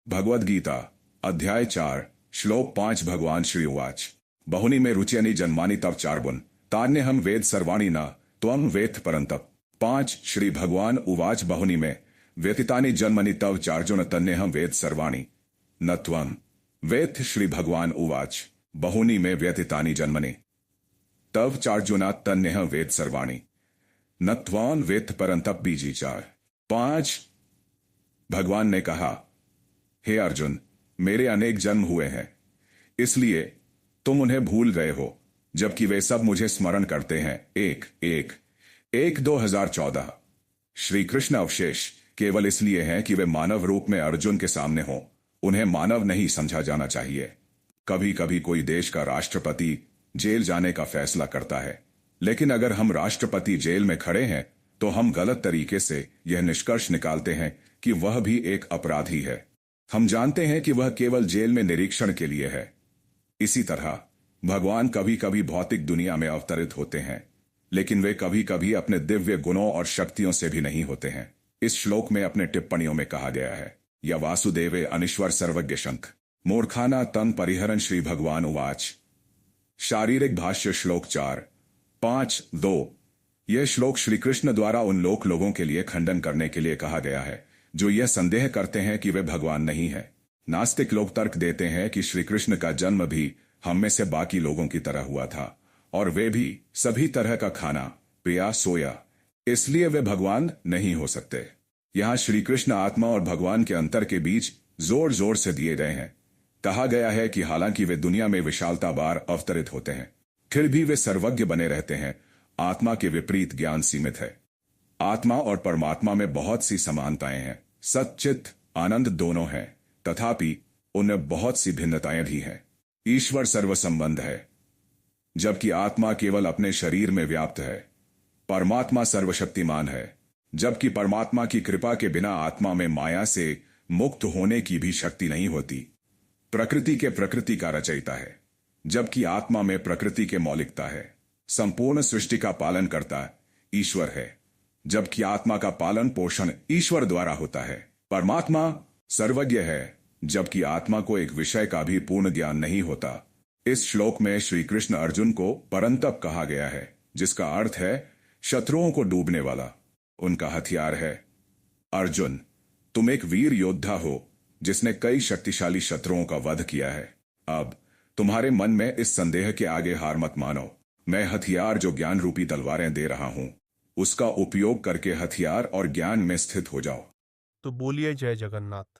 भगवद गीता अध्याय 4 श्लोक 5 भगवान श्री उवाच बहुनि में रुच्यनि जन्मानि तव चार्बुन तान्यहम वेद सर्वाणि न त्वं वेत्थ परन्तप। 5 श्री भगवान उवाच बहुनि में व्यतीतानि जन्मनि तव चार्जुन तन्यहम वेद सर्वाणि न त्वं वेत्थ। श्री भगवान उवाच बहुनि में व्यतीतानि जन्मनि तव चार्जुना तन्यहम वेद सर्वाणि न त्वं वेत्थ परन्तप। बीजी 4 5 भगवान ने कहा, हे अर्जुन, मेरे अनेक जन्म हुए हैं, इसलिए तुम उन्हें भूल गए हो, जबकि वे सब मुझे स्मरण करते हैं। 2014। श्री कृष्ण अवशेष केवल इसलिए हैं कि वे मानव रूप में अर्जुन के सामने हों, उन्हें मानव नहीं समझा जाना चाहिए। कभी कभी कोई देश का राष्ट्रपति जेल जाने का फैसला करता है, लेकिन अगर हम राष्ट्रपति जेल में खड़े हैं तो हम गलत तरीके से यह निष्कर्ष निकालते हैं कि वह भी एक अपराधी है। हम जानते हैं कि वह केवल जेल में निरीक्षण के लिए है। इसी तरह भगवान कभी कभी भौतिक दुनिया में अवतरित होते हैं, लेकिन वे कभी कभी अपने दिव्य गुणों और शक्तियों से भी नहीं होते हैं। इस श्लोक में अपने टिप्पणियों में कहा गया है, या वासुदेवे अनिश्वर सर्वज्ञ शंख मूर्खाना तन परिहरण। श्री भगवान उवाच शारीरिक भाष्य श्लोक 4-5-2। यह श्लोक श्री कृष्ण द्वारा उन लोगों के लिए खंडन करने के लिए कहा गया है जो यह संदेह करते हैं कि वे भगवान नहीं हैं। नास्तिक लोग तर्क देते हैं कि श्री कृष्ण का जन्म भी हम में से बाकी लोगों की तरह हुआ था, और वे भी सभी तरह का खाना पिया सोया, इसलिए वे भगवान नहीं हो सकते। यहाँ श्री कृष्ण आत्मा और भगवान के अंतर के बीच जोर जोर से दिए गए हैं। कहा गया है कि हालांकि वे दुनिया में विशालता बार अवतरित होते हैं, फिर भी वे सर्वज्ञ बने रहते हैं। आत्मा के विपरीत ज्ञान सीमित है। आत्मा और परमात्मा में बहुत सी समानताएं हैं, सच्चित आनंद दोनों हैं, तथापि उनमें बहुत सी भिन्नताएं भी हैं। ईश्वर सर्वसंबंध है, जबकि आत्मा केवल अपने शरीर में व्याप्त है। परमात्मा सर्वशक्तिमान है, जबकि परमात्मा की कृपा के बिना आत्मा में माया से मुक्त होने की भी शक्ति नहीं होती। प्रकृति के प्रकृति का रचयिता है, जबकि आत्मा में प्रकृति के मौलिकता है। संपूर्ण सृष्टि का पालन करता ईश्वर है, जबकि आत्मा का पालन पोषण ईश्वर द्वारा होता है। परमात्मा सर्वज्ञ है, जबकि आत्मा को एक विषय का भी पूर्ण ज्ञान नहीं होता। इस श्लोक में श्री कृष्ण अर्जुन को परंतप कहा गया है, जिसका अर्थ है शत्रुओं को डूबने वाला, उनका हथियार है। अर्जुन, तुम एक वीर योद्धा हो जिसने कई शक्तिशाली शत्रुओं का वध किया है। अब तुम्हारे मन में इस संदेह के आगे हार मत मानो। मैं हथियार जो ज्ञान रूपी तलवारें दे रहा हूं, उसका उपयोग करके हथियार और ज्ञान में स्थित हो जाओ। तो बोलिए जय जगन्नाथ।